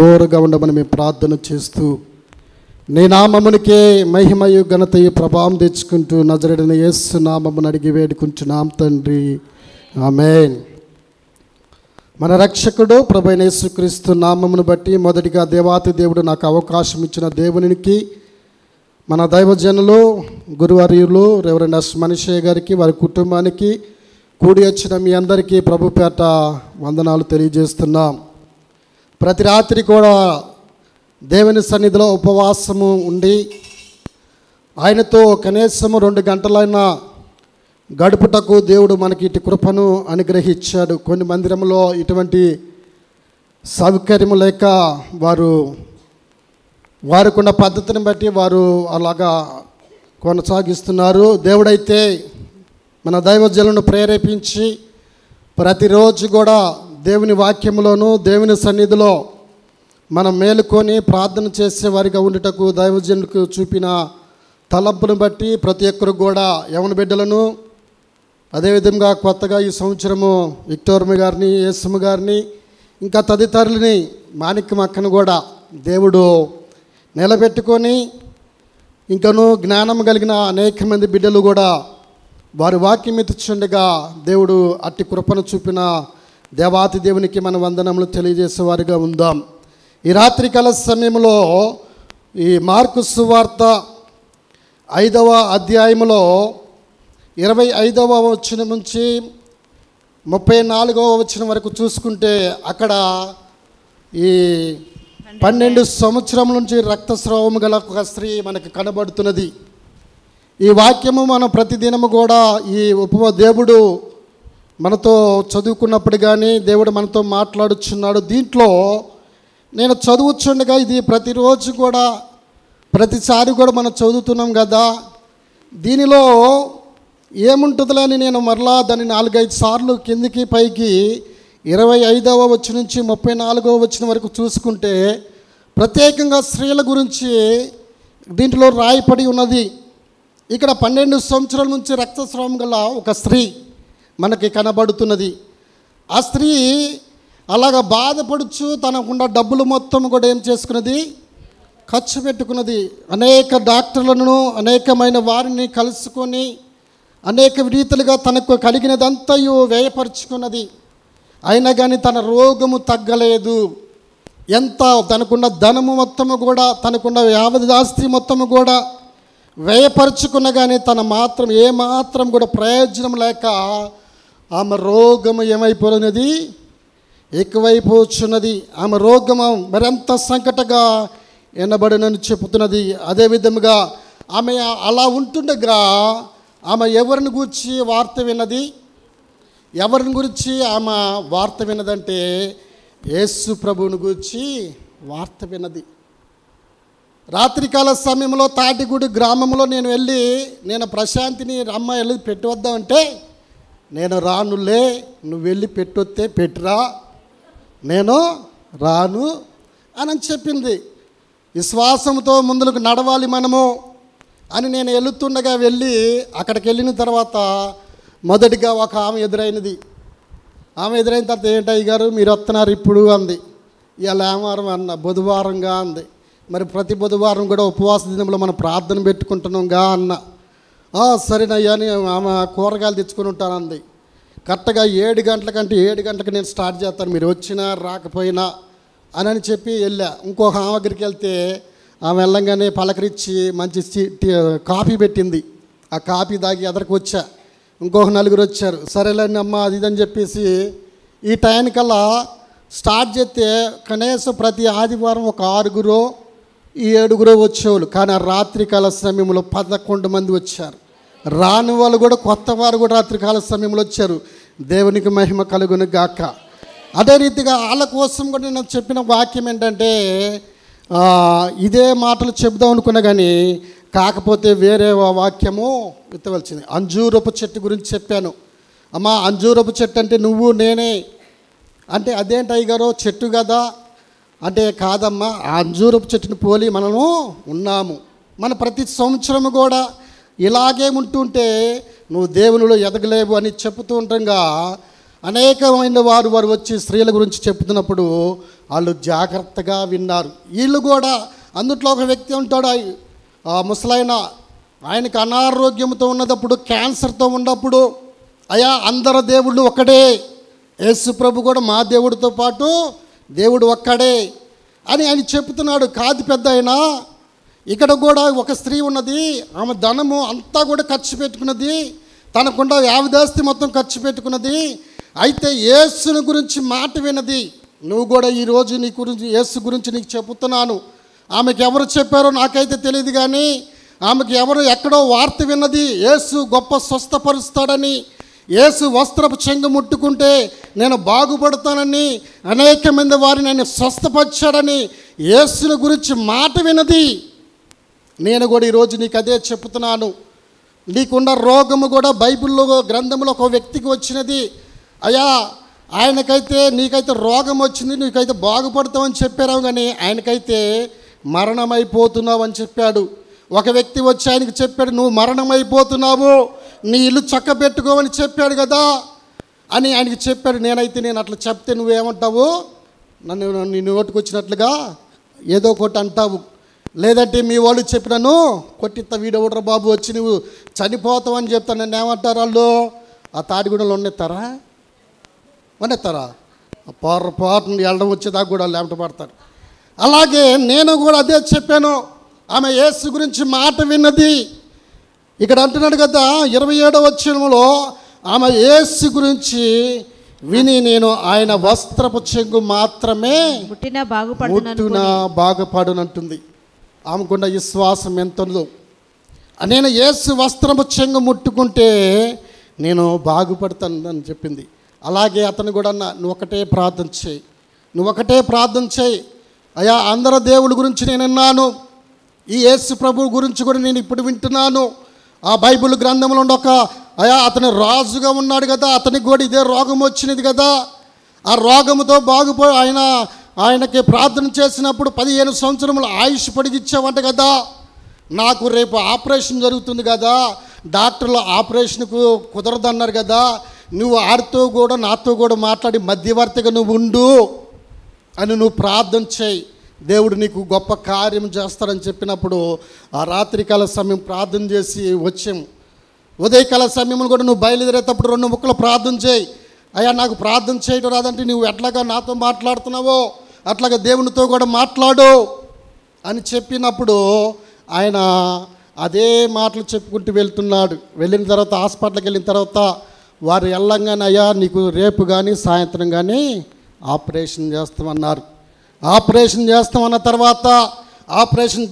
తోడుగా ఉండమని మేము ప్రార్థన చేస్తూ నీ నామమునికే మహిమయు ఘనతయు ప్రభావం తెచ్చుకుంటూ నజరేయుడైన యేసు నామమును అడిగి వేడుకుంటున్నాం తండ్రి, ఆమేన్. మన రక్షకుడు ప్రభువైన యేసుక్రీస్తు నామమును బట్టి మొదటిగా దేవాతి దేవుడు నాకు అవకాశం ఇచ్చిన దేవునికి, మన దైవజనులు గురువర్యులు రెవరెండ్ ఎస్ మనిషయ్య గారికి, వారి కుటుంబానికి, కూడి వచ్చిన మీ అందరికీ ప్రభు పేట వందనాలు తెలియజేస్తున్నాం. ప్రతి రాత్రి కూడా దేవుని సన్నిధిలో ఉపవాసము ఉండి ఆయనతో కనీసము 2 గంటలైనా గడుపుటకు దేవుడు మనకి ఇటు కృపను అనుగ్రహించాడు. కొన్ని మందిరంలో ఇటువంటి సౌకర్యము లేక వారికున్న పద్ధతిని బట్టి వారు అలాగా కొనసాగిస్తున్నారు. దేవుడైతే మన దైవజనులను ప్రేరేపించి ప్రతిరోజు కూడా దేవుని వాక్యములోను దేవుని సన్నిధిలో మనం మేలుకొని ప్రార్థన చేసే వారిగా ఉండుటకు దైవజనులకు చూపిన తలంపును బట్టి ప్రతి ఒక్కరు కూడా యవన బిడ్డలను, అదేవిధంగా కొత్తగా ఈ సంవత్సరము విక్టోరమ్మ గారిని, యేసమ్మ గారిని, ఇంకా తదితరులని మాణిక్యం అక్కను కూడా దేవుడు నిలబెట్టుకొని ఇంకను జ్ఞానం కలిగిన అనేక మంది బిడ్డలు కూడా వారి వాక్యం ఎత్తుచుండగా దేవుడు అట్టి కృపను చూపిన దేవాతి దేవునికి మన వందనములు తెలియజేసేవారిగా ఉందాం. ఈ రాత్రికాల సమయంలో ఈ మార్కు సువార్త 5వ అధ్యాయంలో 25వ వచనం నుంచి 34వ వచనం వరకు చూసుకుంటే అక్కడ ఈ 12 సంవత్సరం నుంచి రక్తస్రావము గల ఒక స్త్రీ మనకు కనబడుతున్నది. ఈ వాక్యము మనం ప్రతిదినము కూడా ఈ దేవుడు మనతో చదువుకున్నప్పుడు కానీ దేవుడు మనతో మాట్లాడుచున్నాడు. దీంట్లో నేను చదువుచుండగా ఇది ప్రతిరోజు కూడా ప్రతిసారి కూడా మనం చదువుతున్నాం కదా, దీనిలో ఏముంటుందిలే అని నేను మరలా దాన్ని 4-5 సార్లు కిందికి పైకి 25వ వచనం నుంచి 34వ వచనం వరకు చూసుకుంటే ప్రత్యేకంగా స్త్రీల గురించి దీంట్లో రాయపడి ఉన్నది. ఇక్కడ 12 సంవత్సరాల నుంచి రక్తస్రావం గల ఒక స్త్రీ మనకి కనబడుతున్నది. ఆ స్త్రీ అలాగ బాధపడుచు తనకున్న డబ్బులు మొత్తం కూడా ఏం చేసుకున్నది, ఖర్చు పెట్టుకున్నది. అనేక డాక్టర్లను, అనేకమైన వారిని కలుసుకొని అనేక రీతిలుగా తనకు కలిగినదంతయు వ్యయపరుచుకున్నది. అయినా కానీ తన రోగము తగ్గలేదు. ఎంత తనకున్న ధనము మొత్తము కూడా, తనకున్న యావదాస్తి మొత్తము కూడా వ్యయపరుచుకున్న కానీ తన మాత్రం ఏమాత్రం కూడా ప్రయోజనం లేక ఆమె రోగము ఏమైపోయినది, ఎక్కువైపోతున్నది. ఆమె రోగము మరింత సంకటగా ఎనబడినని చెబుతున్నది. అదేవిధముగా ఆమె అలా ఉంటుండగా ఆమె ఎవరిని గురించి వార్త విన్నది, ఎవరిని గురించి ఆమె వార్త విన్నదంటే యేసు ప్రభువుని గురించి వార్త విన్నది. రాత్రికాల సమయంలో తాటిగూడి గ్రామంలో నేను ప్రశాంతిని రమ్మ వెళ్ళి పెట్టి వద్దామంటే, నేను రానులే, నువ్వు వెళ్ళి పెట్టొస్తే పెట్టురా, నేను రాను అని చెప్పింది. విశ్వాసంతో ముందుకు నడవాలి మనము అని నేను వెళుతుండగా వెళ్ళి అక్కడికి వెళ్ళిన తర్వాత మొదటిగా ఒక ఆమె ఎదురైనది. ఆమె ఎదురైన తర్వాత ఏంటయ్య గారు మీరు వస్తున్నారు ఇప్పుడు అంది. ఇవాళ ఏమారం అన్న బుధవారంగా అంది. మరి ప్రతి బుధవారం కూడా ఉపవాస దినంలో మనం ప్రార్థన పెట్టుకుంటున్నాంగా అన్న. సరేనయ్యా అని ఆమె కూరగాయలు తెచ్చుకొని ఉంటానంది. కరెక్ట్గా 7 గంటలకంటే 7 గంటలకు నేను స్టార్ట్ చేస్తాను, మీరు వచ్చినా రాకపోయినా అని చెప్పి వెళ్ళా. ఇంకొక ఆమె దగ్గరికి వెళ్తే ఆమె వెళ్ళంగానే పలకరించి మంచి కాఫీ పెట్టింది. ఆ కాఫీ తాగి ఎదరికి వచ్చా. ఇంకొక 4 వచ్చారు. సరేలేండి అమ్మ అది ఇదని చెప్పేసి ఈ టైంకల్లా స్టార్ట్ చేస్తే కనీసం ప్రతి ఆదివారం ఒక 6 7 వచ్చేవాళ్ళు. కానీ ఆ రాత్రికాల సమయంలో 11 మంది వచ్చారు. రాని వాళ్ళు కూడా కొత్త వారు కూడా రాత్రికాల సమయంలో వచ్చారు. దేవునికి మహిమ కలుగును గాక. అదే రీతిగా వాళ్ళ కోసం కూడా నేను చెప్పిన వాక్యం ఏంటంటే ఇదే మాటలు చెబుదాం అనుకున్నా కానీ కాకపోతే వేరే వాక్యము విత్తవలసింది. అంజూరపు చెట్టు గురించి చెప్పాను. అమ్మా అంజూరపు చెట్టు అంటే నువ్వు నేనే అంటే అదేంటి అయ్యగారో చెట్టు కదా అంటే కాదమ్మా, ఆ అంజూరపు చెట్టుని పోలి మనము ఉన్నాము. మన ప్రతి సంవత్సరము కూడా ఇలాగే ఉంటుంటే నువ్వు దేవునిలో ఎదగలేవు అని చెబుతూ ఉండగా అనేకమైన వారు వచ్చి స్త్రీల గురించి చెప్తున్నప్పుడు వాళ్ళు జాగ్రత్తగా విన్నారు. వీళ్ళు కూడా అందుట్లో ఒక వ్యక్తి ఉంటాడు, ముసలైన, ఆయనకు అనారోగ్యంతో ఉన్నప్పుడు, క్యాన్సర్తో ఉన్నప్పుడు, అయ్యా అందరు దేవుళ్ళు ఒక్కడే, యేసు ప్రభు కూడా మా దేవుడితో పాటు దేవుడు ఒక్కడే అని ఆయన చెప్తున్నాడు. కాదు పెద్ద అయినా, ఇక్కడ కూడా ఒక స్త్రీ ఉన్నది, ఆమె ధనము అంతా కూడా ఖర్చు పెట్టుకున్నది, తనకుండా యావదాస్తి మొత్తం ఖర్చు పెట్టుకున్నది. అయితే యేసుని గురించి మాట విన్నది. నువ్వు కూడా ఈరోజు నీ గురించి, యేసు గురించి నీకు చెబుతున్నాను. ఆమెకు ఎవరు చెప్పారో నాకైతే తెలియదు, కానీ ఆమెకు ఎవరు ఎక్కడో వార్త విన్నది, యేసు గొప్ప స్వస్థపరుస్తాడని, యేసు వస్త్రపు చెంగు ముట్టుకుంటే నేను బాగుపడతానని, అనేక మంది వారిని నేను స్వస్థపరిచాడని యేసుని గురించి మాట విన్నది. నేను కూడా ఈరోజు నీకు అదే చెప్తున్నాను. నీకున్న రోగము కూడా బైబిల్లో గ్రంథంలో ఒక వ్యక్తికి వచ్చినది. అయ్యా ఆయనకైతే, నీకైతే రోగం వచ్చింది, నీకైతే బాగుపడతావని చెప్పారు, కానీ ఆయనకైతే మరణమైపోతున్నావు అని చెప్పాడు. ఒక వ్యక్తి వచ్చి ఆయనకి చెప్పాడు, నువ్వు మరణమైపోతున్నావు, నీ ఇల్లు చక్క పెట్టుకోమని చెప్పాడు కదా అని ఆయనకి చెప్పాడు. నేను అట్లా చెప్తే నువ్వేమంటావు? నీ నోటికి వచ్చినట్లుగా ఏదో ఒకటి అంటావు. లేదంటే మీ వాళ్ళు చెప్పినాను కొట్టిత్త వీడెవడ్రా బాబు వచ్చి నువ్వు చనిపోతావు అని చెప్తాను. నన్ను ఏమంటారు వాళ్ళు? ఆ తాడిగూడలో ఉండేస్తారా? పొరపాటును వెళ్ళడం వచ్చేదాకా కూడా లేమట పడతారు. అలాగే నేను కూడా అదే చెప్పాను. ఆమె యేసు గురించి మాట విన్నది. ఇక్కడ అంటున్నాడు కదా 27వ వచనంలో, ఆమె యేసు గురించి విని నేను ఆయన వస్త్రపు చెంగు మాత్రమే ముట్టినా బాగుపడునంటుంది. ఆమెకున్న విశ్వాసం ఎంతో. నేను యేసు వస్త్రపు చెంగు ముట్టుకుంటే నేను బాగుపడతాను అని చెప్పింది. అలాగే అతను కూడా నువ్వు ఒకటే ప్రార్థన చేయి, అయ్యా అందరు దేవుడి గురించి నేను విన్నాను, ఈ యేసు ప్రభు గురించి కూడా నేను ఇప్పుడు వింటున్నాను. ఆ బైబిల్ గ్రంథంలో అయ్యా అతను రాజుగా ఉన్నాడు కదా, అతనికి కూడా ఇదే రోగం వచ్చినది కదా, ఆ రోగముతో ఆయనకి ప్రార్థన చేసినప్పుడు 15 సంవత్సరములు ఆయుష్ పొడిగిచ్చావంట కదా, నాకు రేపు ఆపరేషన్ జరుగుతుంది కదా, డాక్టర్లు ఆపరేషన్కు కుదరదన్నారు కదా, నువ్వు ఆడితో కూడా నాతో కూడా మాట్లాడి మధ్యవర్తిగా నువ్వు ఉండు అని నువ్వు ప్రార్థన చేయి, దేవుడు నీకు గొప్ప కార్యం చేస్తాడని చెప్పినప్పుడు ఆ రాత్రికాల సమయం ప్రార్థన చేసి వచ్చాము. ఉదయకాల సమయంలో కూడా నువ్వు బయలుదేరేటప్పుడు 2 ముక్కలు ప్రార్థన చేయి. అయ్యా నాకు ప్రార్థన చేయడం రాదంటే నువ్వు ఎట్లాగా నాతో మాట్లాడుతున్నావో అట్లాగా దేవునితో కూడా మాట్లాడు అని చెప్పినప్పుడు ఆయన అదే మాటలు చెప్పుకుంటూ వెళ్తున్నాడు. వెళ్ళిన తర్వాత హాస్పిటల్కి వెళ్ళిన తర్వాత వారు వెళ్ళంగానే, అయ్యా నీకు రేపు కానీ సాయంత్రం కానీ ఆపరేషన్ చేస్తామన్నారు. ఆపరేషన్ చేస్తామన్న తర్వాత ఆపరేషన్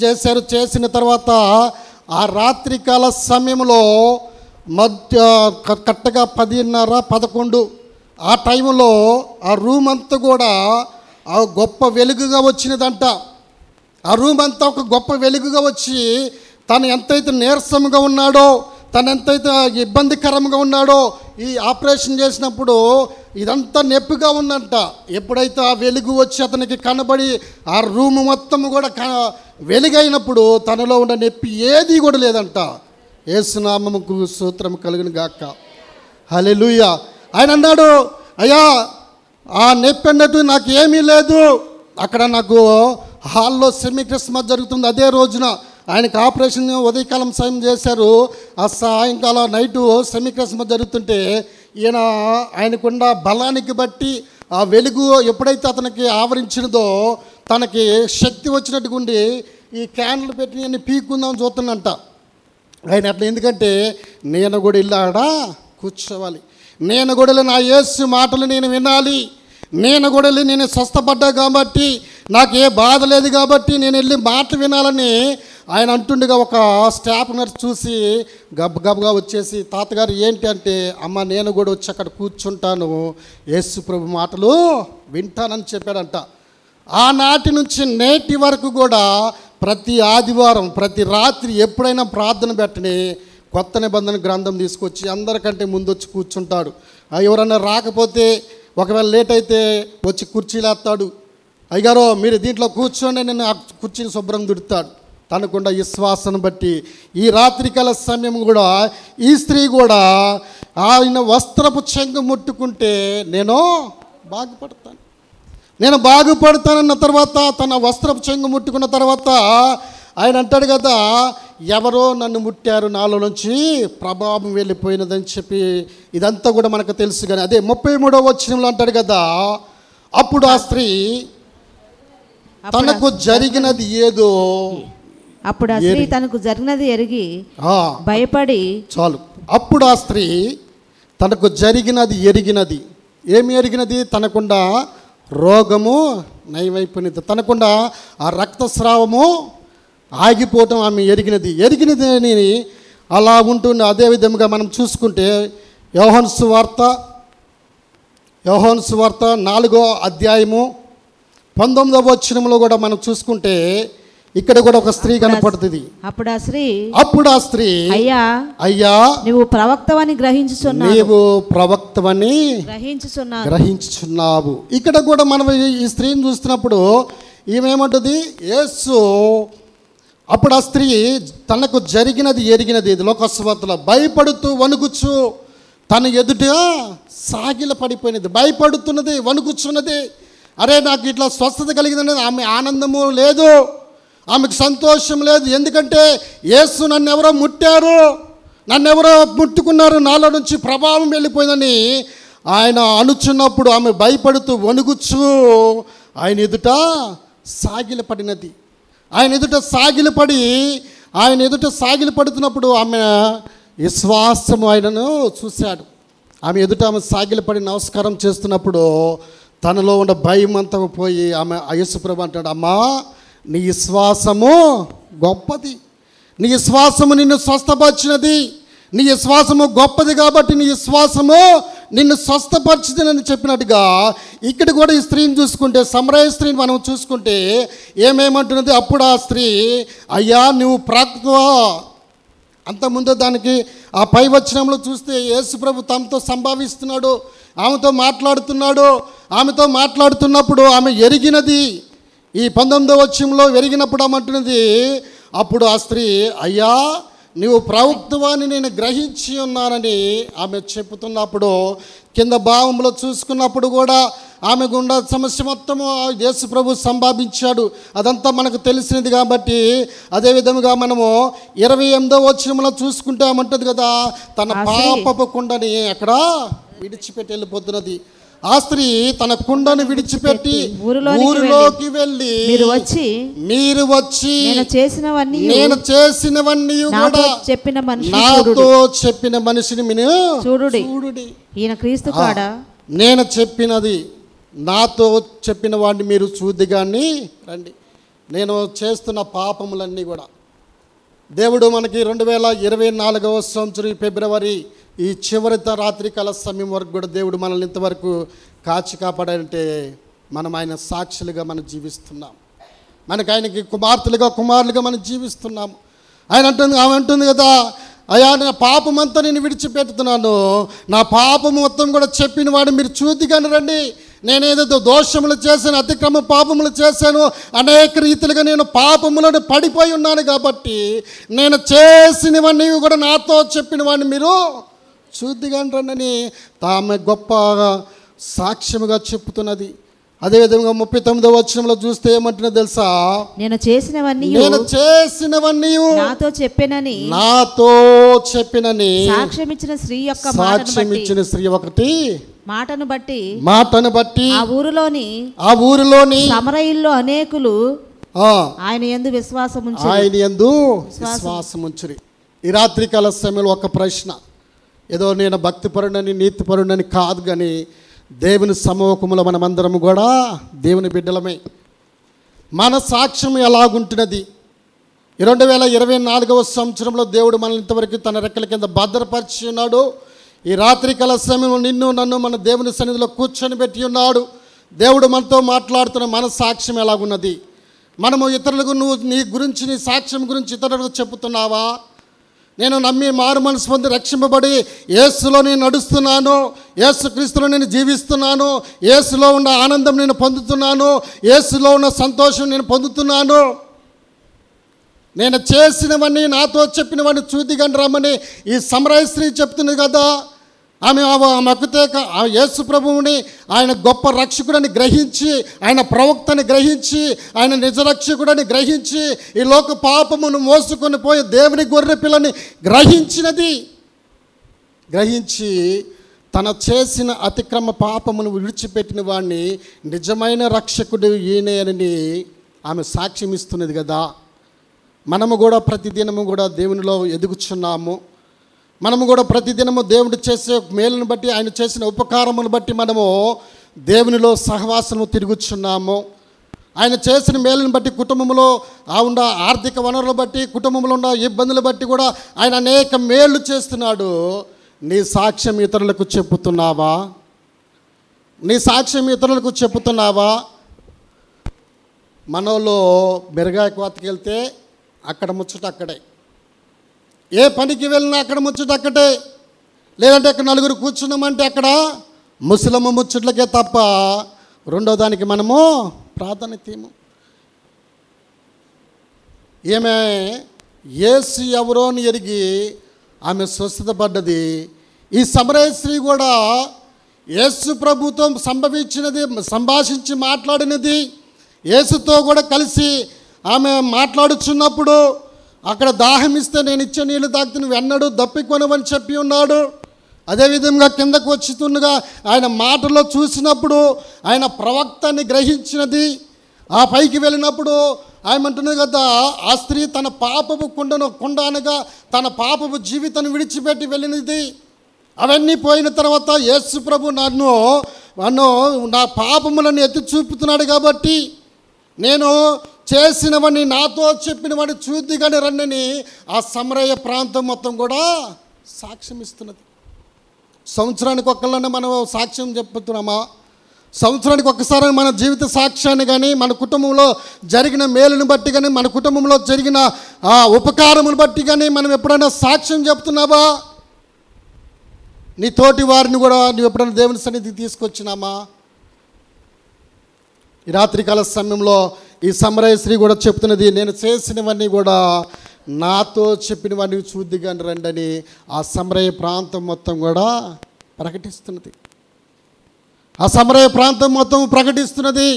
చేసిన తర్వాత ఆ రాత్రికాల సమయంలో కరెక్ట్గా 10:30-11 ఆ టైంలో ఆ రూమ్ అంతా కూడా ఆ గొప్ప వెలుగుగా వచ్చినదంట. ఆ రూమ్ అంతా ఒక గొప్ప వెలుగుగా వచ్చి తను ఎంతైతే నీరసంగా ఉన్నాడో, తను ఎంతైతే ఇబ్బందికరంగా ఉన్నాడో, ఈ ఆపరేషన్ చేసినప్పుడు ఇదంతా నొప్పిగా ఉందంట. ఎప్పుడైతే ఆ వెలుగు వచ్చి అతనికి కనబడి ఆ రూమ్ మొత్తం కూడా వెలుగైనప్పుడు తనలో ఉన్న నొప్పి ఏది కూడా లేదంట. యేసునామముకు స్తోత్రం కలుగును గాక. హల్లెలూయా. ఆయన అన్నాడు, అయ్యా ఆ నొప్పి అన్నట్టు నాకు ఏమీ లేదు. అక్కడ నాకు హాల్లో సెమీ క్రిస్మస్ జరుగుతుంది. అదే రోజున ఆయనకు ఆపరేషన్ ఉదయకాలం సమయం చేశారు. ఆ సాయంకాలం నైటు సెమీ క్రిస్మస్ జరుగుతుంటే ఆయనకున్న బలానికి బట్టి ఆ వెలుగు ఎప్పుడైతే అతనికి ఆవరించినదో తనకి శక్తి వచ్చినట్టుగా ఉండి ఈ క్యాన్లు పెట్టి అన్ని పీక్కుందామని చూస్తున్నంట. ఆయన అట్లా, ఎందుకంటే నేను కూడా ఇల్లాడా కూర్చోవాలి, నేను కూడా నా యేసు మాటలు నేను వినాలి, నేను కూడా నేను స్వస్థపడ్డా కాబట్టి నాకు ఏ బాధ లేదు కాబట్టి నేను వెళ్ళి మాటలు వినాలని ఆయన అంటుండగా ఒక స్టాఫ్ నర్స్ చూసి గబగబగా వచ్చేసి, తాతగారు ఏంటి అంటే, అమ్మ నేను కూడా వచ్చి అక్కడ కూర్చుంటాను, యేసు ప్రభు మాటలు వింటానని చెప్పాడంట. ఆనాటి నుంచి నేటి వరకు కూడా ప్రతి ఆదివారం ప్రతి రాత్రి ఎప్పుడైనా ప్రార్థన పెట్టని కొత్త నిబంధన గ్రంథం తీసుకొచ్చి అందరికంటే ముందు వచ్చి కూర్చుంటాడు. ఎవరన్నా రాకపోతే ఒకవేళ లేట్ అయితే వచ్చి కుర్చీలు వేస్తాడు. అయ్యారో మీరు దీంట్లో కూర్చోండి, నేను ఆ కుర్చీని శుభ్రం దుడుతాడు. తనకున్న విశ్వాసాన్ని బట్టి ఈ రాత్రికాల సమయం కూడా ఈ స్త్రీ కూడా ఆయన వస్త్రపు చెంగు ముట్టుకుంటే నేను బాగుపడతానన్న తర్వాత తన వస్త్రపు చెంగు ముట్టుకున్న తర్వాత ఆయన అంటాడు కదా, ఎవరో నన్ను ముట్టారు, నాలో నుంచి ప్రభావం వెళ్ళిపోయినదని చెప్పి ఇదంతా కూడా మనకు తెలుసు. కానీ అదే 33వ వచనంలో అంటాడు కదా, అప్పుడు ఆ స్త్రీ తనకు జరిగినది ఏదో అప్పుడు ఆ స్త్రీ తనకు జరిగినది ఎరిగి భయపడి చాలు. అప్పుడు ఆ స్త్రీ తనకు జరిగినది ఎరిగినది. ఏమి ఎరిగినది? తనకుండా రోగము నయమైపోయినది, తనకుండా ఆ రక్తస్రావము ఆగిపోవటం ఆమె ఎరిగినది అని అలా ఉంటుంది. అదేవిధంగా మనం చూసుకుంటే యోహాను సువార్త 4వ అధ్యాయము 19వ వచనంలో కూడా మనం చూసుకుంటే ఇక్కడ కూడా ఒక స్త్రీ కనపడుతుంది. అప్పుడు ఆ స్త్రీ అయ్యా నీవు ప్రవక్తవని గ్రహించుచున్నావు. ఇక్కడ కూడా మనం ఈ స్త్రీని చూస్తున్నప్పుడు ఈమెమంటుంది, యేసు అప్పుడు ఆ స్త్రీ తనకు జరిగినది ఎరిగినది, లోకస్వార్తలో భయపడుతూ వణుకుచు తన ఎదుట సాగిల పడిపోయినది, భయపడుతున్నది, వణుకుచున్నది. అరే నాకు ఇట్లా స్వస్థత కలిగిందనేది ఆమె ఆనందము లేదు, ఆమెకు సంతోషం లేదు. ఎందుకంటే యేసు నన్ను ఎవరో ముట్టారు, నన్ను ఎవరో ముట్టుకున్నారు, నాలో నుంచి ప్రభావం వెళ్ళిపోయిందని ఆయన అనుచున్నప్పుడు ఆమె భయపడుతూ వణుకుచు ఆయన ఎదుట సాగిలపడినది. ఆయన ఎదుట సాగిలపడుతున్నప్పుడు ఆమె విశ్వాసము ఆయనను చూశాడు. ఆమె ఎదుట ఆమె సాగిలపడి నమస్కారం చేస్తున్నప్పుడు తనలో ఉన్న భయం అంతా పోయి ఆమె యేసుప్రభు అంటాడు, అమ్మా నీ విశ్వాసము గొప్పది, నీ విశ్వాసము నిన్ను స్వస్థపరిచినది, నీ విశ్వాసము గొప్పది కాబట్టి నీ విశ్వాసము నిన్ను స్వస్థపరిచిందని చెప్పినట్టుగా ఇక్కడ కూడా ఈ స్త్రీని చూసుకుంటే, సమరయ స్త్రీని మనం చూసుకుంటే ఏమేమంటున్నది? అప్పుడు ఆ స్త్రీ, అయ్యా నువ్వు ప్రవక్తవా. అంతకుముందు దానికి ఆ పై వచనంలో చూస్తే యేసుప్రభు తమతో సంభావిస్తున్నాడు, ఆమెతో మాట్లాడుతున్నప్పుడు ఆమె ఎరిగినది. ఈ 19వ వచనంలో ఎరిగినప్పుడు ఆమంటున్నది, అప్పుడు ఆ స్త్రీ, అయ్యా నీవు ప్రవక్తవాని నేను గ్రహించి ఉన్నానని ఆమె చెప్పుతున్నప్పుడు కింద భావంలో చూసుకున్నప్పుడు కూడా ఆమె గుండా సమస్య మొత్తము యేసుప్రభు సంభావించాడు. అదంతా మనకు తెలిసినది కాబట్టి అదేవిధంగా మనము 28వ వచనంలో చూసుకుంటే ఆమంటది కదా, తన పాపపు కుండని అక్కడ విడిచిపెట్టి వెళ్ళిపోతున్నది. ఆ స్త్రీ తన కుండను విడిచిపెట్టి ఊరిలోకి వెళ్ళి మీరు వచ్చి నేను చేసినవన్నీ కూడా నాతో చెప్పిన మనిషిని చూడుడి. ఈయన క్రీస్తు కాడా? నేను చెప్పినది నాతో చెప్పిన వాడిని మీరు చూద్దిగాని రండి. నేను చేస్తున్న పాపములన్నీ కూడా దేవుడు మనకి 2024వ సంవత్సరం ఫిబ్రవరి ఈ చివరి రాత్రికాల సమయం వరకు కూడా దేవుడు మనల్ని ఇంతవరకు కాచి కాపాడంటే మనం ఆయన సాక్షులుగా మనం జీవిస్తున్నాం, మనకు ఆయనకి కుమారులుగా మనం జీవిస్తున్నాము. ఆమె అంటుంది కదా, అయ్యా నా పాపం అంతా నేను విడిచిపెడుతున్నాను, నా పాపం మొత్తం కూడా చెప్పిన వాడు మీరు చూద్దిగాని రండి. నేనేదో దోషములు చేశాను, అతిక్రమ పాపములు చేశాను, అనేక రీతిలుగా నేను పాపములను పడిపోయి ఉన్నాను కాబట్టి నేను చేసినవన్నీ కూడా నాతో చెప్పిన వాడిని మీరు చూద్దిగాని రండి తామె గొప్ప సాక్ష్యముగా చెప్పుతున్నది. అదేవిధంగా 39వ వచనంలో చూస్తే ఏమంటున్నది తెలుసా? నేను చేసినవన్నీ నాతో చెప్పినని సాక్ష్యం ఇచ్చిన స్త్రీ ఒకటి మాటను బట్టి ఆ ఊరిలోని సమరయుల్లో అనేకులు ఆయన యందు విశ్వాసముంచిరి. ఈ రాత్రికాల సమయంలో ఒక ప్రశ్న, ఏదో నేను భక్తిపరుడని నీతిపరుడని కాదు, కానీ దేవుని సమూహములో మనమందరం కూడా దేవుని బిడ్డలమే. మన సాక్ష్యం ఎలాగుంటున్నది? 2024వ సంవత్సరంలో దేవుడు మనల్ని ఇంతవరకు తన రెక్కల కింద భద్రపరిచి ఉన్నాడు. ఈ రాత్రికాల సమయంలో నిన్ను నన్ను మన దేవుని సన్నిధిలో కూర్చొని పెట్టి ఉన్నాడు. దేవుడు మనతో మాట్లాడుతున్న మన సాక్ష్యం ఎలాగున్నది? మనము ఇతరులకు నీ గురించి, నీ సాక్ష్యం గురించి ఇతరులకు చెబుతున్నావా? నేను నమ్మి మారు మనసు పొంది రక్షింపబడి యేసులో నేను నడుస్తున్నాను, యేసుక్రీస్తులో నేను జీవిస్తున్నాను, యేసులో ఉన్న ఆనందం నేను పొందుతున్నాను, యేసులో ఉన్న సంతోషం నేను పొందుతున్నాను. నేను చేసినవన్నీ నాతో చెప్పినవన్నీ చూదిగండి రమ్మని ఈ సమరయ స్త్రీ చెప్తున్నది కదా. ఆమె యేసు ప్రభువుని ఆయన గొప్ప రక్షకుడని గ్రహించి, ఆయన ప్రవక్తని గ్రహించి, ఆయన నిజరక్షకుడని గ్రహించి, ఈ లోక పాపమును మోసుకొని పోయి దేవుని గొర్రె పిల్లని గ్రహించి తన చేసిన అతిక్రమ పాపమును విడిచిపెట్టిన వాడిని నిజమైన రక్షకుడు ఈయనే అని ఆమె సాక్ష్యం ఇస్తున్నది కదా. మనము కూడా ప్రతిదినము కూడా దేవునిలో ఎదుగుచున్నాము. మనము కూడా ప్రతిదినము దేవుడు చేసే మేలును బట్టి, ఆయన చేసిన ఉపకారమును బట్టి మనము దేవునిలో సహవాసము తిరుగుచున్నాము. ఆయన చేసిన మేలును బట్టి కుటుంబంలో ఉన్న ఆర్థిక వనరులు బట్టి, కుటుంబంలో ఉన్న ఇబ్బందులు బట్టి కూడా ఆయన అనేక మేలు చేస్తున్నాడు. నీ సాక్ష్యం ఇతరులకు చెప్పుతున్నావా? నీ సాక్ష్యం ఇతరులకు చెప్పుతున్నావా? మనలో మెరుగాయ కోతకి వెళ్తే అక్కడ ముచ్చట అక్కడే, ఏ పనికి వెళ్ళినా అక్కడ ముచ్చట అక్కడే, లేదంటే అక్కడ నలుగురు కూర్చున్నామంటే అక్కడ ముసలమ్మ ముచ్చట్లకే తప్ప రెండో దానికి మనము ప్రాధాన్యత ఏమో. ఈమె యేసు ఎవరో అని ఎరిగి ఆమె స్వస్థత పడ్డది. ఈ సమరయ స్త్రీ కూడా యేసు ప్రభుతో సంభాషించి మాట్లాడినది, యేసుతో కూడా కలిసి ఆమె మాట్లాడుచున్నప్పుడు అక్కడ దాహం ఇస్తే నేను ఇచ్చే నీళ్ళు తాగితే నువ్వు ఎన్నడూ దప్పికొనవని చెప్పి ఉన్నాడు. అదేవిధంగా కిందకు వచ్చుతుండగా ఆయన మాటల్లో చూసినప్పుడు ఆయన ప్రవక్తని గ్రహించినది. ఆ పైకి వెళ్ళినప్పుడు ఆయన అంటున్నది కదా, ఆ స్త్రీ తన పాపపు కుండ అనగా తన పాపపు జీవితాన్ని విడిచిపెట్టి వెళ్ళినది. అవన్నీ పోయిన తర్వాత యేసు ప్రభు నన్ను నా పాపములను ఎత్తి చూపుతున్నాడు కాబట్టి నేను చేసినవని నాతో చెప్పినవని చూద్దిగానే రండని ఆ సమరయ ప్రాంతం మొత్తం కూడా సాక్ష్యం ఇస్తున్నది. సంవత్సరానికి ఒక్కళ్ళనే మనం సాక్ష్యం చెప్తున్నామా? సంవత్సరానికి ఒక్కసారి మన జీవిత సాక్ష్యాన్ని కానీ, మన కుటుంబంలో జరిగిన మేలుని బట్టి కానీ, మన కుటుంబంలో జరిగిన ఉపకారమును బట్టి కానీ మనం ఎప్పుడైనా సాక్ష్యం చెప్తున్నావా? నీ తోటి వారిని కూడా నువ్వు ఎప్పుడైనా దేవుని సన్నిధికి తీసుకొచ్చినామా? ఈ రాత్రికాల సమయంలో ఈ సమరయ స్త్రీ కూడా చెప్తున్నది, నేను చేసినవన్నీ కూడా నాతో చెప్పినవన్నీ చూద్దిగాని రండని ఆ సమరయ ప్రాంతం మొత్తం కూడా ప్రకటిస్తున్నది. ఆ సమరయ ప్రాంతం మొత్తం ప్రకటిస్తున్నది.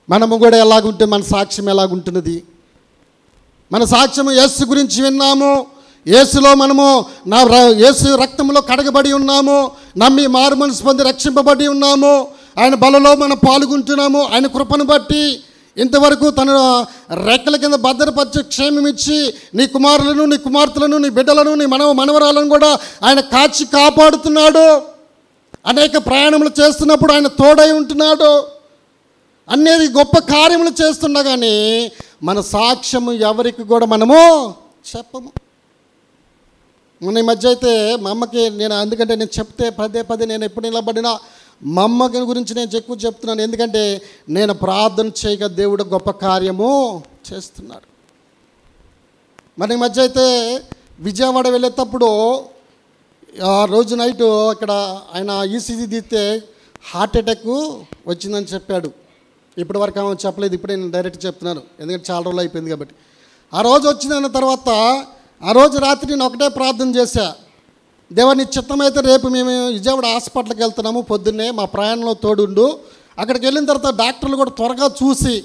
మనము కూడా ఎలాగుంటే మన సాక్ష్యం ఎలాగుంటున్నది? మన సాక్ష్యం యేసు గురించి విన్నాము, యేసులో మనము యేసు రక్తంలో కడగబడి ఉన్నాము, నమ్మి మారు మనసు పొంది రక్షింపబడి ఉన్నాము, ఆయన బలలో మనం పాల్గొంటున్నాము. ఆయన కృపను బట్టి ఇంతవరకు తన రెక్కల కింద భద్రపరిచి క్షేమమిచ్చి నీ కుమారులను, నీ కుమార్తెలను, నీ బిడ్డలను, నీ మనవరాలను కూడా ఆయన కాపాడుతున్నాడు. అనేక ప్రయాణములు చేస్తున్నప్పుడు ఆయన తోడై ఉంటున్నాడు. అనేది గొప్ప కార్యములు చేస్తుండగానే మన సాక్ష్యము ఎవరికి కూడా మనము చెప్పము. మొన్న ఈ మధ్య అయితే మా అమ్మకి ఎందుకంటే నేను చెప్తే పదే నేను ఎప్పుడు నిలబడినా మా అమ్మ గురించి నేను ఎక్కువ చెప్తున్నాను. ఎందుకంటే నేను ప్రార్థన చేయగా దేవుడు గొప్ప కార్యము చేస్తున్నాడు. మరి ఈ మధ్య అయితే విజయవాడ వెళ్ళేటప్పుడు ఆ రోజు నైటు అక్కడ ఆయన ఈసీజీ తీస్తే హార్ట్ అటాక్ వచ్చిందని చెప్పాడు. ఇప్పటి వరకు ఆమె చెప్పలేదు, ఇప్పుడే నేను డైరెక్ట్ చెప్తున్నాను ఎందుకంటే చాలా రోజులు అయిపోయింది కాబట్టి. ఆ రోజు వచ్చిన తర్వాత ఆ రోజు రాత్రి నేను ఒకటే ప్రార్థన చేశా, దేవా నీ చిత్తమైతే రేపు మేము విజయవాడ హాస్పిటల్కి వెళ్తున్నాము, పొద్దున్నే మా ప్రయాణంలో తోడుండు. అక్కడికి వెళ్ళిన తర్వాత డాక్టర్లు కూడా త్వరగా చూసి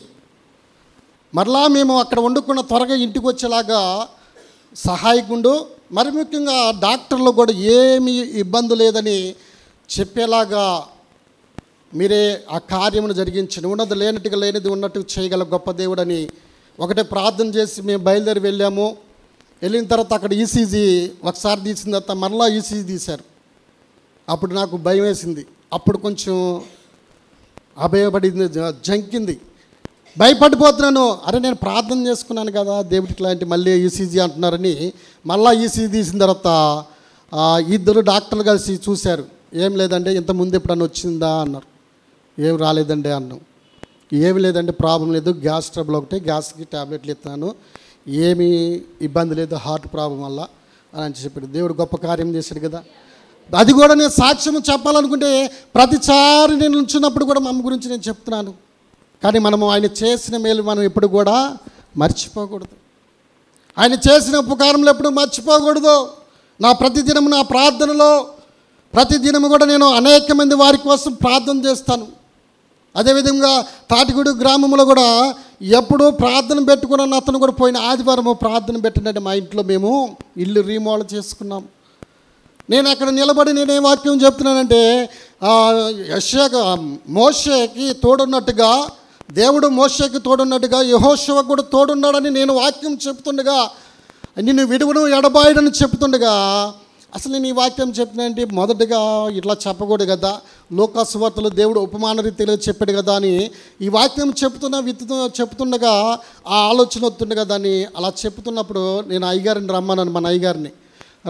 మరలా మేము అక్కడ వండుకున్న త్వరగా ఇంటికి వచ్చేలాగా సహాయకుండు. మరి ముఖ్యంగా డాక్టర్లు కూడా ఏమీ ఇబ్బంది లేదని చెప్పేలాగా మీరే ఆ కార్యమును జరిగించండి, ఉన్నది లేనట్టుగా లేనిది ఉన్నట్టు చేయగల గొప్ప దేవుడని ఒకటే ప్రార్థన చేసి మేము బయలుదేరి వెళ్ళాము. వెళ్ళిన తర్వాత అక్కడ ఈసీజీ ఒకసారి తీసిన తర్వాత మరలా ఈసీజీ తీశారు. అప్పుడు నాకు భయం వేసింది, అప్పుడు కొంచెం అభయపడింది, జంకింది, భయపడిపోతున్నాను. అరే నేను ప్రార్థన చేసుకున్నాను కదా దేవుడికి, ఇలాంటి మళ్ళీ ఈసీజీ అంటున్నారని మళ్ళీ ఈసీజీ తీసిన తర్వాత ఇద్దరు డాక్టర్లు కలిసి చూశారు. ఏం లేదంటే ఇంతకుముందు ఎప్పుడన్నా వచ్చిందా అన్నారు. ఏం రాలేదండి అన్నాం. ఏమి లేదంటే ప్రాబ్లం లేదు, గ్యాస్ ట్రబుల్ ఒకటే, గ్యాస్కి ట్యాబ్లెట్లు ఇస్తున్నాను, ఏమీ ఇబ్బంది లేదు హార్ట్ ప్రాబ్లం వల్ల అని చెప్పాడు. దేవుడు గొప్ప కార్యం చేశాడు కదా. అది కూడా నేను సాక్ష్యం చెప్పాలనుకుంటే ప్రతిసారి నేను ఉంచున్నప్పుడు కూడా మా అమ్మ గురించి నేను చెప్తున్నాను. కానీ మనము ఆయన చేసిన మేలు మనం ఎప్పుడు కూడా మర్చిపోకూడదు. ఆయన చేసిన ఉపకారములు ఎప్పుడు మర్చిపోకూడదు. నా ప్రతిదినం నా ప్రార్థనలో ప్రతిదినం కూడా నేను అనేక మంది వారి కోసం ప్రార్థన చేస్తాను. అదేవిధంగా తాటిగూడు గ్రామంలో కూడా ఎప్పుడూ ప్రార్థన పెట్టుకున్న అతను కూడా పోయిన ఆదివారం ప్రార్థన పెట్టినట్టు మా ఇంట్లో మేము ఇల్లు రీమోడల్ చేసుకున్నాం. నేను అక్కడ నిలబడి నేనేం వాక్యం చెప్తున్నానంటే, మోషేకి తోడున్నట్టుగా దేవుడు మోషేకి తోడున్నట్టుగా యెహోషువ కూడా తోడున్నాడని నేను వాక్యం చెప్తుండగా, నిన్ను విడువను ఎడబాయడని చెప్తుండగా, అసలు నేను ఈ వాక్యం చెప్పినంటే మొదటగా ఇట్లా చెప్పకూడదు కదా, లోకా సువార్తలో దేవుడు ఉపమాన రీతిలో చెప్పాడు కదా అని ఈ వాక్యం చెప్తుండగా ఆ ఆలోచన వస్తుండగా దాన్ని అలా చెప్తున్నప్పుడు నేను అయ్యగారిని రమ్మన్నాను. మన అయ్యగారిని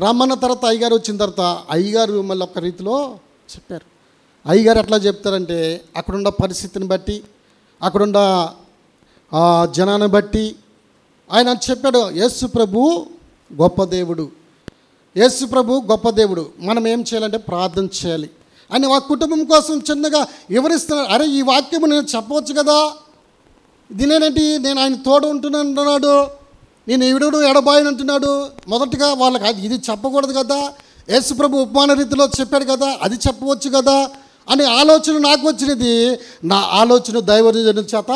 రమ్మన్న తర్వాత అయ్యగారు వచ్చిన తర్వాత అయ్యగారు మళ్ళీ ఒక రీతిలో చెప్పారు. అయ్యగారు ఎట్లా చెప్తారంటే, అక్కడున్న పరిస్థితిని బట్టి అక్కడున్న జనాన్ని బట్టి ఆయన చెప్పాడు, యేసు ప్రభు గొప్ప దేవుడు, యేసు ప్రభు గొప్ప దేవుడు, మనం ఏం చేయాలంటే ప్రార్థన చేయాలి అని ఆ కుటుంబం కోసం చిన్నగా వివరిస్తున్నాడు. అరే ఈ వాక్యం నేను చెప్పవచ్చు కదా, దీనేంటి నేను ఆయన తోడు ఉంటున్నాడు, నేను విడువను ఎడబాయను అంటున్నాడు. మొదటిగా వాళ్ళకి అది ఇది చెప్పకూడదు కదా, యేసు ప్రభు ఉపమాన రీతిలో చెప్పాడు కదా, అది చెప్పవచ్చు కదా అనే ఆలోచన నాకు వచ్చినది. నా ఆలోచన దైవజనుల చేత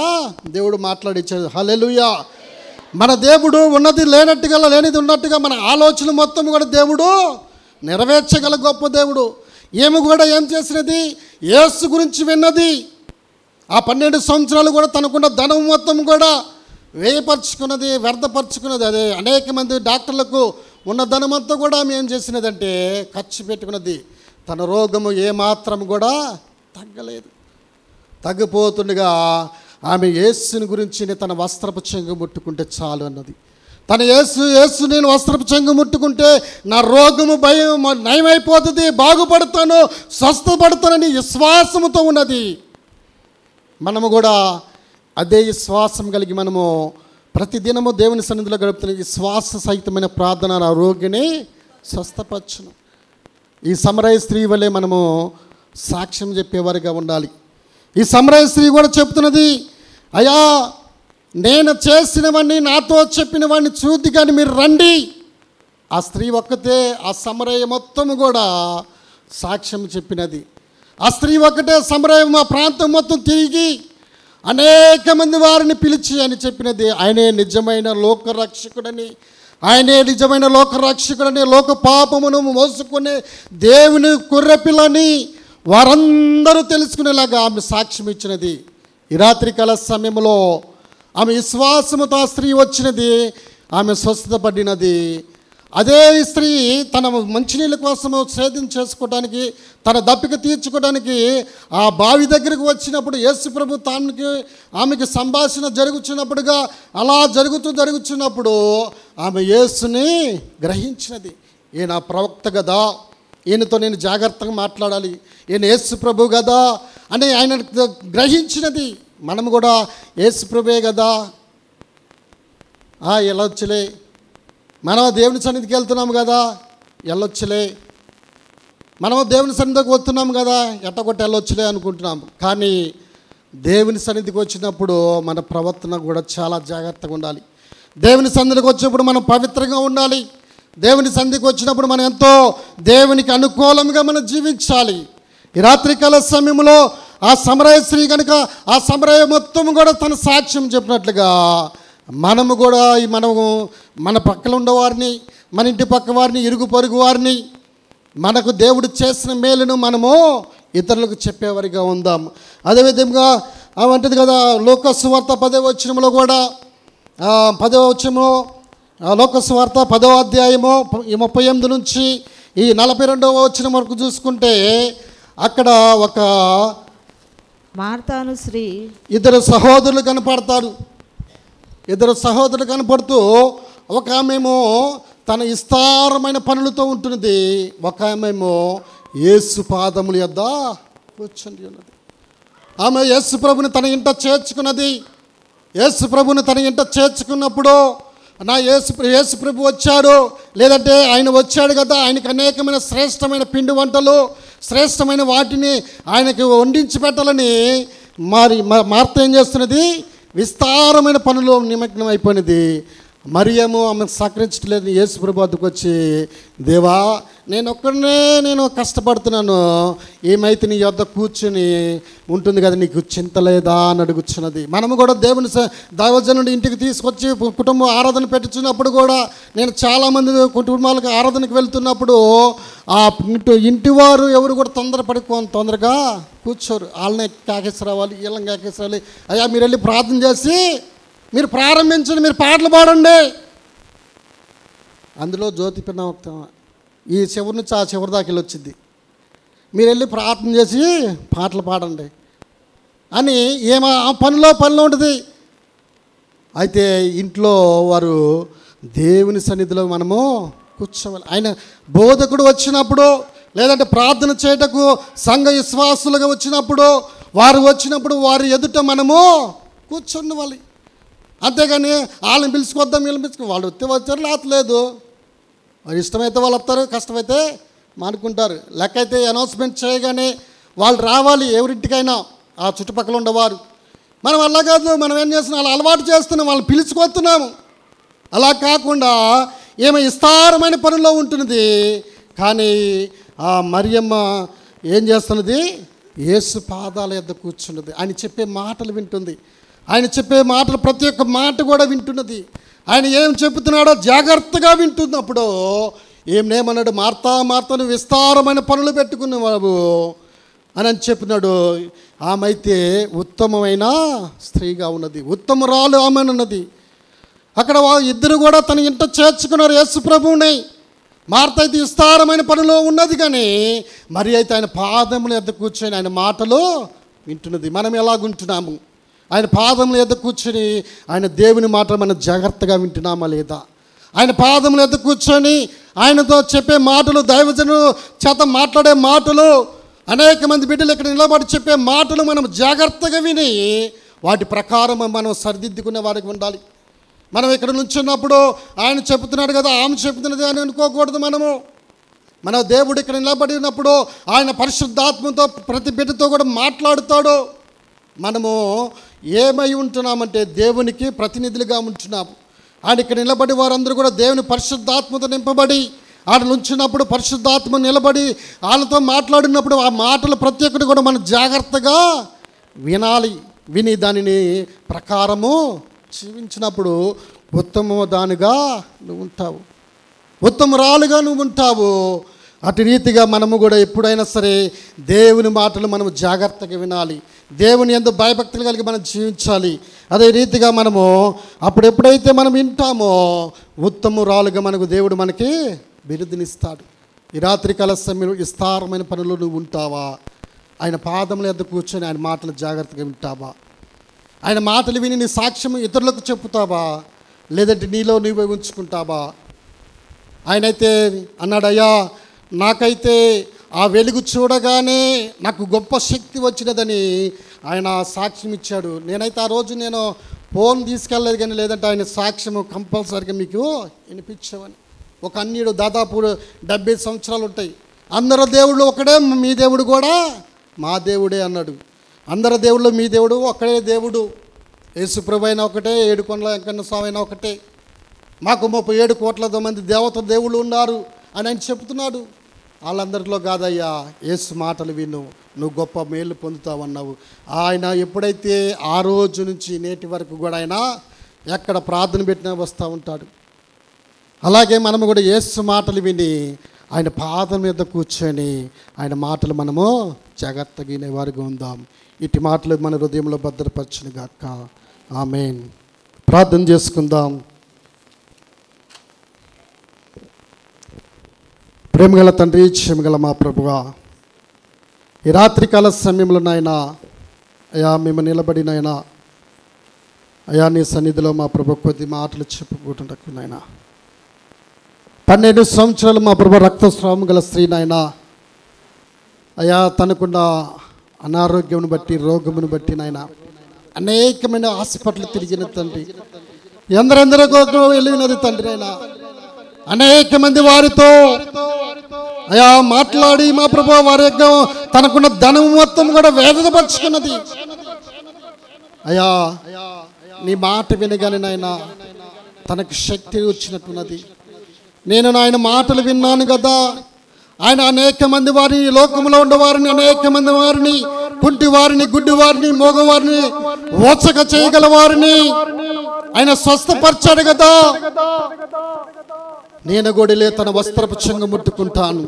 దేవుడు మాట్లాడిచ్చాడు. హల్లెలూయా. మన దేవుడు ఉన్నది లేనట్టుగా లేనిది ఉన్నట్టుగా మన ఆలోచన మొత్తం కూడా దేవుడు నెరవేర్చగల గొప్ప దేవుడు. ఏమి కూడా ఏం చేసినది, యేసు గురించి విన్నది. ఆ 12 సంవత్సరాలు కూడా తనకున్న ధనం మొత్తం కూడా వ్యయపరుచుకున్నది, వ్యర్థపరుచుకున్నది. అదే అనేక మంది డాక్టర్లకు ఉన్న ధనం అంతా కూడా ఆమె ఏం చేసినదంటే ఖర్చు పెట్టుకున్నది. తన రోగము ఏమాత్రం కూడా తగ్గలేదు. తగ్గిపోతుండగా ఆమె యేసుని గురించి తన వస్త్రపు చెంగు ముట్టుకుంటే చాలు అన్నది. తన యేసు నేను వస్త్రపు చెంగు ముట్టుకుంటే నా రోగము భయం నయమైపోతుంది, బాగుపడతాను, స్వస్థపడతానని విశ్వాసముతో ఉన్నది. మనము కూడా అదే విశ్వాసం కలిగి మనము ప్రతిదినము దేవుని సన్నిధిలో గడుపుతున్న విశ్వాస సహితమైన ప్రార్థన ఆ రోగిని స్వస్థపరచును. ఈ సమరయ స్త్రీ వలె మనము సాక్ష్యం చెప్పేవారిగా ఉండాలి. ఈ సమరయ స్త్రీ కూడా చెప్తున్నది, అయ్యా నేను చేసినవన్నీ నాతో చెప్పినవన్నీ చూద్ది కానీ మీరు రండి. ఆ స్త్రీ ఒక్కతే ఆ సమరయ మొత్తం కూడా సాక్ష్యం చెప్పినది. ఆ స్త్రీ ఒక్కటే సమరయ మా ప్రాంతం మొత్తం తిరిగి అనేక మంది వారిని పిలిచి అని చెప్పినది, ఆయనే నిజమైన లోకరక్షకుడని, ఆయనే నిజమైన లోకరక్షకుడని, లోక పాపమును మోసుకునే దేవుని గొర్రెపిల్లని వారందరూ తెలుసుకునేలాగా ఆమె సాక్ష్యం ఇచ్చినది. ఈ రాత్రికాల సమయంలో ఆమె విశ్వాసముతో ఆ స్త్రీ వచ్చినది, ఆమె స్వస్థపడినది. అదే స్త్రీ తన మంచినీళ్ళ కోసము సేద్యం చేసుకోవడానికి, తన దప్పిక తీర్చుకోవడానికి ఆ బావి దగ్గరికి వచ్చినప్పుడు యేసు ప్రభు ఆమెకి సంభాషణ జరుగుతున్నప్పుడుగా అలా జరుగుతున్నప్పుడు ఆమె యేసుని గ్రహించినది. ఈయన ప్రవక్త కదా, ఈయనతో నేను జాగ్రత్తగా మాట్లాడాలి, ఈయన యేసు ప్రభు కదా అని ఆయన గ్రహించినది. మనం కూడా యేసు ప్రభువే కదా, వెళ్ళొచ్చులే, మనం దేవుని సన్నిధికి వెళ్తున్నాము కదా, వెళ్ళొచ్చులే, మనం దేవుని సన్నిధికి వస్తున్నాము కదా, ఎట్టగొట్టి వెళ్ళొచ్చులే అనుకుంటున్నాము. కానీ దేవుని సన్నిధికి వచ్చినప్పుడు మన ప్రవర్తన కూడా చాలా జాగ్రత్తగా ఉండాలి. దేవుని సన్నిధికి వచ్చినప్పుడు మనం పవిత్రంగా ఉండాలి. దేవుని సన్నిధికి వచ్చినప్పుడు మనం ఎంతో దేవునికి అనుకూలంగా మనం జీవించాలి. ఈ రాత్రికాల సమయంలో ఆ సమరయ స్త్రీ కనుక ఆ సమరయ మొత్తం కూడా తన సాక్ష్యం చెప్పినట్లుగా మనము కూడా మన పక్కన ఉన్నవారిని, మన ఇంటి పక్క వారిని, ఇరుగు పొరుగు వారిని, మనకు దేవుడు చేసిన మేలును మనము ఇతరులకు చెప్పేవారిగా ఉందాం. అదేవిధంగా అవంటది కదా లోక సువార్త 10వ వచనంలో కూడా 10వ వచనము లోక సువార్త 10వ అధ్యాయము 38 నుంచి ఈ 42వ వచనం వరకు చూసుకుంటే అక్కడ ఒక మార్తాను స్త్రీ ఇద్దరు సహోదరులు కనపడతారు. ఇద్దరు సహోదరులు కనపడుతూ ఒక ఆమెమో తన విస్తారమైన పనులతో ఉంటున్నది, ఒక ఆమెమో యేసు పాదముల యొద్ద కూర్చుని ఉన్నది. ఆమె యేసు ప్రభుని తన ఇంట చేర్చుకున్నది. యేసు ప్రభుని తన ఇంట చేర్చుకున్నప్పుడు నా యేసు ప్రభు వచ్చాడు, లేదంటే ఆయన వచ్చాడు కదా, ఆయనకు అనేకమైన శ్రేష్టమైన పిండి వంటలు, శ్రేష్టమైన వాటిని ఆయనకి వండించి పెట్టాలని మార్త ఏం చేస్తున్నది, విస్తారమైన పనులు నిమగ్నం అయిపోయినది. మరియము ఆమె సహకరించట్లేదు. యేసు ప్రభు వద్దకు వచ్చి, దేవా నేను కష్టపడుతున్నాను, ఏమైతే నీ యొద్ద కూర్చుని ఉంటుంది కదా, నీకు చింత లేదా అని అడుగుచున్నది. మనము కూడా దేవుని దైవజనుడి ఇంటికి తీసుకొచ్చి కుటుంబం ఆరాధన పెట్టుచున్నప్పుడు కూడా, నేను చాలామంది కుటుంబాలకు ఆరాధనకు వెళ్తున్నప్పుడు ఆ ఇంటి వారు ఎవరు కూడా తొందరగా కూర్చోరు. వాళ్ళని కేకేసి రావాలి, వీళ్ళని కేకేసి రావాలి. అయ్యా మీరు వెళ్ళి ప్రార్థన చేసి మీరు ప్రారంభించండి, మీరు పాటలు పాడండి. అందులో జ్యోతి పిన్న ఈ చివరి నుంచి ఆ చివరి దాకా వెళ్ళి వచ్చింది. మీరు వెళ్ళి ప్రార్థన చేసి పాటలు పాడండి అని ఆ పనిలో ఉంటుంది. అయితే ఇంట్లో వారు దేవుని సన్నిధిలో మనము కూర్చోవాలి. ఆయన బోధకుడు వచ్చినప్పుడు, లేదంటే ప్రార్థన చేయటకు సంఘ విశ్వాసులుగా వచ్చినప్పుడు, వారి ఎదుట మనము కూర్చుండాలి. అంతేగాని వాళ్ళని పిలుచుకొద్దాం, వీళ్ళని పిలుచుకో, వాళ్ళు వచ్చారు లేతలేదు. వారు ఇష్టమైతే వాళ్ళు వస్తారు, కష్టమైతే మానుకుంటారు. లెక్క అయితే అనౌన్స్మెంట్ చేయగానే వాళ్ళు రావాలి ఎవరింటికైనా, ఆ చుట్టుపక్కల ఉండేవారు. మనం అలా కాదు, మనం ఏం చేస్తున్నాం, వాళ్ళు అలవాటు చేస్తున్నాం, వాళ్ళని పిలుచుకొస్తున్నాము. అలా కాకుండా విస్తారమైన పనుల్లో ఉంటున్నది. కానీ ఆ మరియమ్మ ఏం చేస్తున్నది, యేసు పాదాల యొద్ద కూర్చున్నది. ఆయన చెప్పే మాటలు వింటుంది. ఆయన చెప్పే మాటలు ప్రతి ఒక్క మాట కూడా వింటున్నది. ఆయన ఏం చెబుతున్నాడో జాగ్రత్తగా వింటున్నప్పుడు ఏమన్నాడు, మార్తా విస్తారమైన పనులు పెట్టుకున్నావు అని చెప్పినాడు. ఆమె అయితే ఉత్తమమైన స్త్రీగా ఉన్నది, ఉత్తమురాలు ఆమె ఉన్నది. అక్కడ ఇద్దరు కూడా తన ఇంట చేర్చుకున్నారు యేసు ప్రభువుని. మార్త అయితే విస్తారమైన పనిలో ఉన్నది, కానీ మరి అయితే ఆయన పాదముల యొద్ద కూర్చొని ఆయన మాటలు వింటున్నది. మనం ఎలాగుంటున్నాము, ఆయన పాదముల యొద్ద కూర్చొని ఆయన దేవుని మాటలు మనం జాగ్రత్తగా వింటున్నామా లేదా? ఆయన పాదముల యొద్ద కూర్చొని ఆయనతో చెప్పే మాటలు, దైవజనులు చేత మాట్లాడే మాటలు, అనేక మంది బిడ్డలు ఇక్కడ నిలబడి చెప్పే మాటలు మనం జాగ్రత్తగా విని వాటి ప్రకారం మనం సరిదిద్దుకునే వారికి ఉండాలి. మనం ఇక్కడ నుంచున్నప్పుడు ఆయన చెబుతున్నాడు కదా, ఆమె చెబుతున్నది అని అనుకోకూడదు. మన దేవుడు ఇక్కడ నిలబడినప్పుడు ఆయన పరిశుద్ధాత్మతో ప్రతి బిడ్డతో కూడా మాట్లాడుతాడు. మనము ఏమై ఉంటున్నామంటే దేవునికి ప్రతినిధులుగా ఉంటున్నాము. ఆయన ఇక్కడ నిలబడి వారందరూ కూడా దేవుని పరిశుద్ధాత్మతో నింపబడి ఆడ నుంచినప్పుడు పరిశుద్ధాత్మ నిలబడి వాళ్ళతో మాట్లాడినప్పుడు ఆ మాటలు ప్రతి ఒక్కటి కూడా మనం జాగ్రత్తగా వినాలి. విని దానిని ప్రకారము జీవించినప్పుడు ఉత్తమ దానిగా నువ్వు ఉంటావు, ఉత్తమరాలుగా నువ్వు ఉంటావు. అటు రీతిగా మనము కూడా ఎప్పుడైనా సరే దేవుని మాటలు మనము జాగ్రత్తగా వినాలి. దేవుని యందు భయభక్తులు కలిగి మనం జీవించాలి. అదే రీతిగా మనము అప్పుడు ఎప్పుడైతే మనం వింటామో ఉత్తమురాలుగా మనకు దేవుడు మనకి బిరుదునిస్తాడు. ఈ రాత్రికాల సమయంలో విస్తారమైన పనులు నువ్వు ఉంటావా? ఆయన పాదముల యొద్ద కూర్చొని ఆయన మాటలు జాగ్రత్తగా వింటావా? ఆయన మాటలు విని నీ సాక్ష్యం ఇతరులకు చెప్పుతావా, లేదంటే నీలో నీవే ఉంచుకుంటావా? ఆయనైతే అన్నాడు, అయ్యా నాకైతే ఆ వెలుగు చూడగానే నాకు గొప్ప శక్తి వచ్చినదని ఆయన సాక్ష్యం ఇచ్చాడు. నేనైతే ఆ రోజు నేను ఫోన్ తీసుకెళ్ళలేదు, కానీ లేదంటే ఆయన సాక్ష్యం కంపల్సరీగా మీకు వినిపించామని. ఒక అన్యుడు దాదాపు 70 సంవత్సరాలు ఉంటాయి. అందరు దేవుళ్ళు ఒకడే, మీ దేవుడు కూడా మా దేవుడే అన్నాడు. అందరు దేవుళ్ళు మీ దేవుడు ఒక్కడే దేవుడు. యేసుప్రభు అయినా ఒకటే, 7 కొండల వెంకన్న స్వామి అయినా ఒకటే. మాకు 37 కోట్ల మంది దేవుళ్ళు ఉన్నారు అని ఆయన చెప్తున్నాడు. వాళ్ళందరిలో కాదయ్యా, యేసు మాటలు విను, నువ్వు గొప్ప మేలు పొందుతావన్నావు. ఆయన ఎప్పుడైతే ఆ రోజు నుంచి నేటి వరకు కూడా ఆయన ఎక్కడ ప్రార్థన పెట్టినా వస్తూ ఉంటాడు. అలాగే మనము కూడా యేసు మాటలు విని ఆయన పాదం మీద కూర్చొని ఆయన మాటలు మనము జాగ్రత్తగా వినేవారుగా ఉందాం. ఇటు మాటలు మన హృదయంలో భద్రపరచును గాక. ఆమేన్. ప్రార్థన చేసుకుందాం. ప్రేమగల తండ్రి, క్షమగల మా ప్రభువా, ఈ రాత్రికాల సమయంలో నాయన అయా మేము నిలబడినైనా అయా నీ సన్నిధిలో మా ప్రభు కొద్ది మాటలు చెప్పుకుంటున్నకు నాయన 12 సంవత్సరాలు మా ప్రభు రక్తస్రావం గల స్త్రీ నాయన అయా తనకున్న అనారోగ్యమును బట్టి రోగమును బట్టి నాయన అనేకమైన హాస్పిటల్ తిరిగిన తండ్రి, ఎందరెందరో వెళ్ళినది తండ్రి. అయినా అనేక మంది వారితో అయా మాట్లాడి మా ప్రభు వారి యొక్క తనకున్న ధనం మొత్తం కూడా వేదనపరుచుకున్నది. అయా నీ మాట వినగానే నాయన తనకు శక్తి వచ్చినట్టున్నది. నేను నాయన మాటలు విన్నాను కదా, ఆయన అనేక మంది వారిని, లోకంలో ఉండవారిని, అనేక మంది వారిని, కుంటి వారిని, గుడ్డి వారిని, మోగవారిని, ఓచక చేయగల వారిని ఆయన స్వస్థపరిచాడు కదా. నేను గొడలే తన వస్త్రపు చెంగు ముట్టుకుంటాను.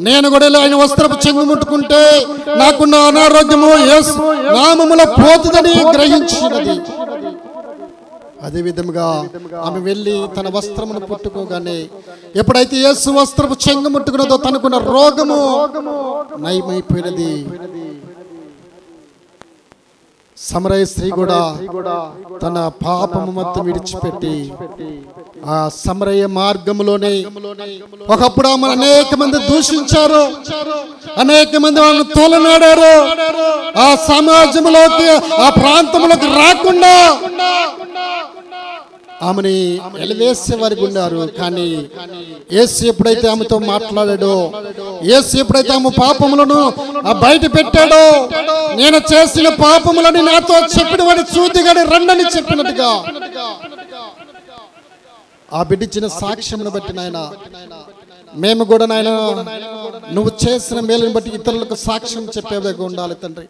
నేను గొడలే ఆయన వస్త్రపు చెంగు ముట్టుకుంటే నాకున్న అనారోగ్యము యేసు నామములో పోతుందని గ్రహించినది. అదే విధముగా ఆమె వెళ్ళి తన వస్త్రమును పుట్టుకోగానే ఎప్పుడైతే యేసు వస్త్రపు చెంగు ముట్టుకున్నదో తనకున్న రోగము నయమైపోయినది. సమరయ స్త్రీ కూడా తన పాపము మొత్తం విడిచిపెట్టి ఆ సమరయ మార్గంలోనే, ఒకప్పుడు ఆమె అనేక మంది దూషించారు, అనేక మంది వాళ్ళని తోలనాడారు, ఆ సమాజంలోకి, ఆ ప్రాంతంలోకి రాకుండా ఆమెని ఎలివేసే వారికి ఉన్నారు. కానీ యేసు ఎప్పుడైతే ఆమెతో మాట్లాడాడో, యేసు ఎప్పుడైతే ఆమె పాపములను బయట పెట్టాడో, నేను చేసిన పాపములని నాతో చెప్పిన వాడి చూతిగాని రండని చెప్పినట్టుగా ఆ బిడ్డిచ్చిన సాక్ష్యమును బట్టి నాయన మేము కూడా నాయన నువ్వు చేసిన మేలుని బట్టి ఇతరులకు సాక్ష్యం చెప్పేవిగా ఉండాలి తండ్రి.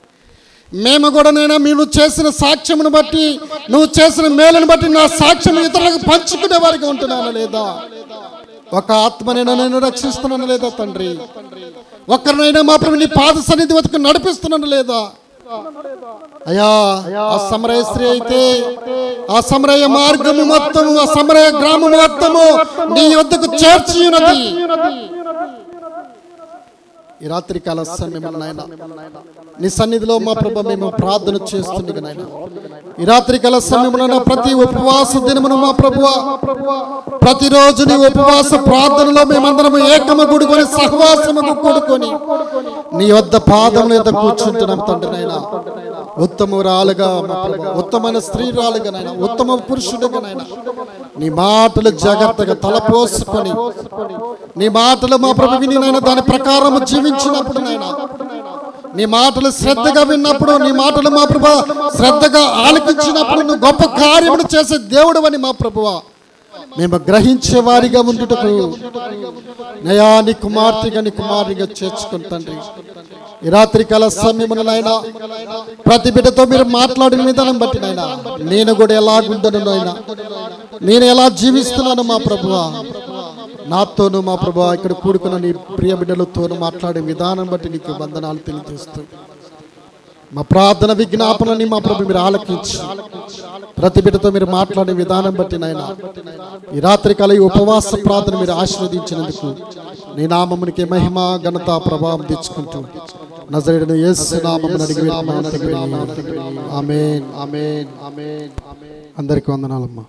మేము కూడా నైనా మీరు చేసిన సాక్ష్యమును బట్టి, నువ్వు చేసిన మేలును బట్టి నా సాక్ష్యం ఇతరులకు పంచుకునే వారికి ఉంటున్నాను లేదా? ఒక ఆత్మనైనా నేను రక్షిస్తున్నాను లేదా తండ్రి? ఒక్కరినైనా మా ప్రభు నీ పాద సన్నిధి వద్దకు నడిపిస్తున్నాను లేదా? అయ్యా, ఆ సమరయ స్త్రీ అయితే ఆ సమరయ మార్గము మొత్తము, ఆ సమరయ గ్రామము మొత్తము నీ వద్దకు చేర్చి ఉన్నది. ఈ రాత్రి కాల సమయం నాయన నీ సన్నిధిలో మా ప్రభు మేము ప్రార్థన చేస్తుంది నాయన. ఈ రాత్రి కాల సమయంలో ప్రతి ఉపవాస దినమును మా ప్రభువా, ప్రతిరోజు నీ ఉపవాస ప్రార్థనలో మేమందరము ఏకము కూడుకొని సహవాసము కూడుకొని నీ వద్ద పాదముల యొద్ద కూర్చుంటున్నాం తండ్రి నాయన. ఉత్తమురాలుగా మా ప్రభు, ఉత్తమైన స్త్రీరాలుగా నాయన, ఉత్తమ పురుషుడుగా నాయన నీ మాటలు జాగ్రత్తగా తలపోసుకొని నీ మాటలు మా ప్రభు విని నాయన దాని ప్రకారం జీవించినప్పుడు నాయన, నీ మాటలు శ్రద్ధగా విన్నప్పుడు, నీ మాటలు మా ప్రభు శ్రద్ధగా ఆలకించినప్పుడు నువ్వు గొప్ప కార్యములు చేసే దేవుడు అని మా ప్రభువా మేము గ్రహించే వారిగా ఉండుటకు నయా నీ కుమార్తెగా, నీ కుమారునిగా చేర్చుకుని తండ్రి. ఈ రాత్రి కాల సమయమున నాయనా ప్రతి బిడ్డతో మీరు మాట్లాడిన విధానం బట్టి నాయనా నేను కూడా ఎలాగుండను నాయనా, నేను ఎలా జీవిస్తున్నాను మా ప్రభువా, నాతోను మా ప్రభువా ఇక్కడ కూడుకున్న నీ ప్రియ బిడ్డలతోనూ మాట్లాడే విధానం బట్టి నీకు వందనాలు తెలియజేస్తూ మా ప్రార్థన విజ్ఞాపనని మా ప్రభు మీరు ఆలకించి ప్రతి బిడ్డతో మీరు మాట్లాడే విధానం బట్టి నాయనా ఈ రాత్రి కాల ఈ ఉపవాస ప్రార్థన మీరు ఆశీర్వదించినందుకు నీ నామమునికి మహిమ ఘనత ప్రభావం తెచ్చుకుంటూ నజరేయుడైన యేసు నామమున అడిగి వేడుకుంటున్నాను తండ్రి. ఆమేన్ ఆమేన్ ఆమేన్. అందరికీ వందనాలమ్మా.